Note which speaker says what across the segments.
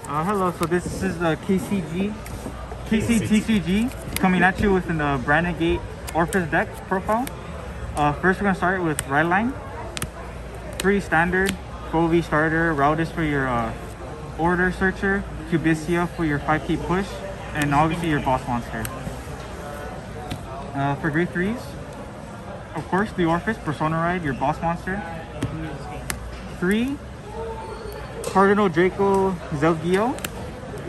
Speaker 1: Hello, so this is the KCTCG coming at you with a Brandon Gate Orfist deck profile. First we're going to start with Red Line. 3 standard, 4V starter, Roudus for your order searcher, Cubicia for your 5k push, and obviously your boss monster. For grade 3s, of course the Orfist, Persona Ride, your boss monster. 3 Cardinal Draco Zelgio.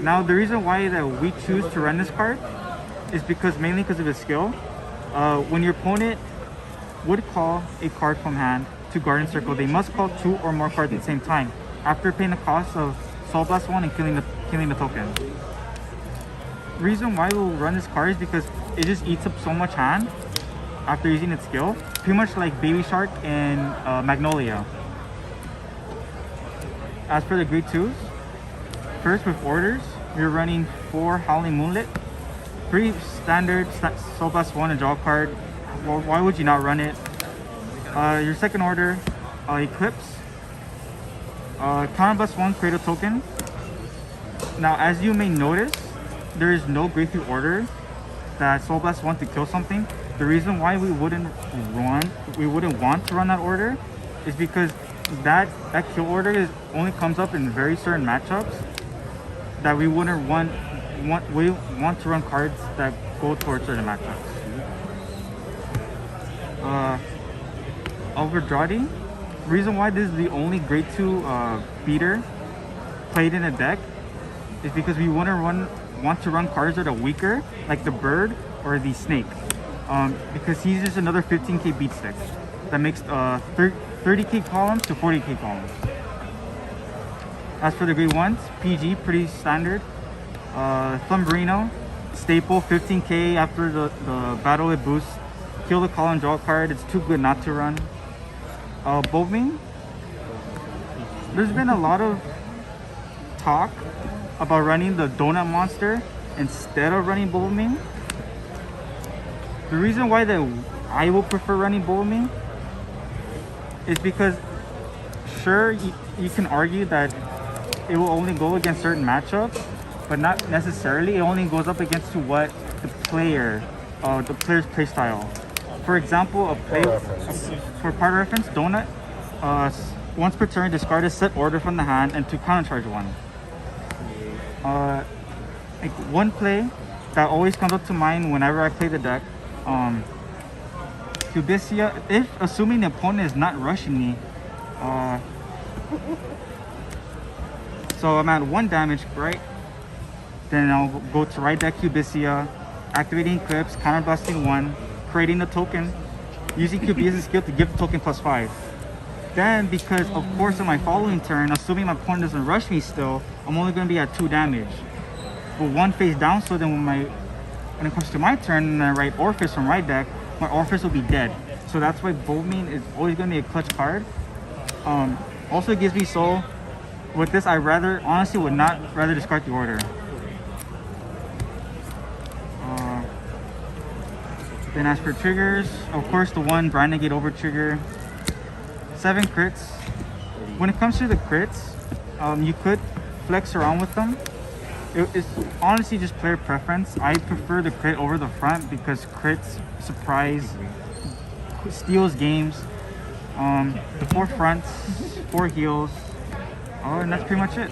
Speaker 1: Now the reason why that we choose to run this card is mainly because of its skill. When your opponent would call a card from hand to Garden Circle, they must call 2 or more cards at the same time after paying the cost of Soul Blast 1 and killing the token. The reason why we'll run this card is because it just eats up so much hand after using its skill, pretty much like Baby Shark and Magnolia. As for the grade 2s, first with orders, we're running 4 Howling Moonlit, 3 standard Soul Blast 1 and draw a card. Well, why would you not run it? Your second order, Eclipse, Counter Blast 1, create a token. Now, as you may notice, there is no grade 3 order that Soul Blast 1 to kill something. The reason why we wouldn't want to run that order is because that kill order only comes up in very certain matchups that we wouldn't want to run cards that go towards certain matchups. Overdrawing. Reason why this is the only grade 2 beater played in a deck is because we want to run cards that are weaker, like the bird or the snake, because he's just another 15k beat stick that makes 30k columns to 40k columns. As for the grade 1s, PG, pretty standard. Thumbrino, staple, 15k after the battle it boosts. Kill the column, draw a card. It's too good not to run. Boving. There's been a lot of talk about running the donut monster instead of running Boving. The reason why that I will prefer running Boving is because, sure, you can argue that it will only go against certain matchups, but not necessarily. It only goes up against what the player's playstyle. For example, for part reference, Donut, once per turn, discard a set order from the hand and to countercharge 1. Like one play that always comes up to mind whenever I play the deck, Cubicia, if assuming the opponent is not rushing me, so I'm at 1 damage, right? Then I'll go to right deck Cubicia, activating Eclipse, counterblasting 1, creating a token, using Cubicia's skill to give the token +5. Then, because of course on my following turn, assuming my opponent doesn't rush me still, I'm only going to be at 2 damage. But 1 face down, so then when it comes to my turn and I write Orfist from right deck, my Orfist will be dead. So that's why Boving is always going to be a clutch card. Also it gives me soul. With this, I honestly would not rather discard the order. Then as for triggers, of course the 1 Brandon Gate over trigger, 7 crits. When it comes to the crits, you could flex around with them. It's honestly just player preference. I prefer the crit over the front because crits surprise, steals games. The 4 fronts, 4 heals, and that's pretty much it.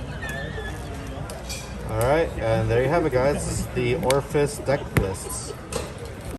Speaker 2: Alright, and there you have it, guys. The Orfist deck lists.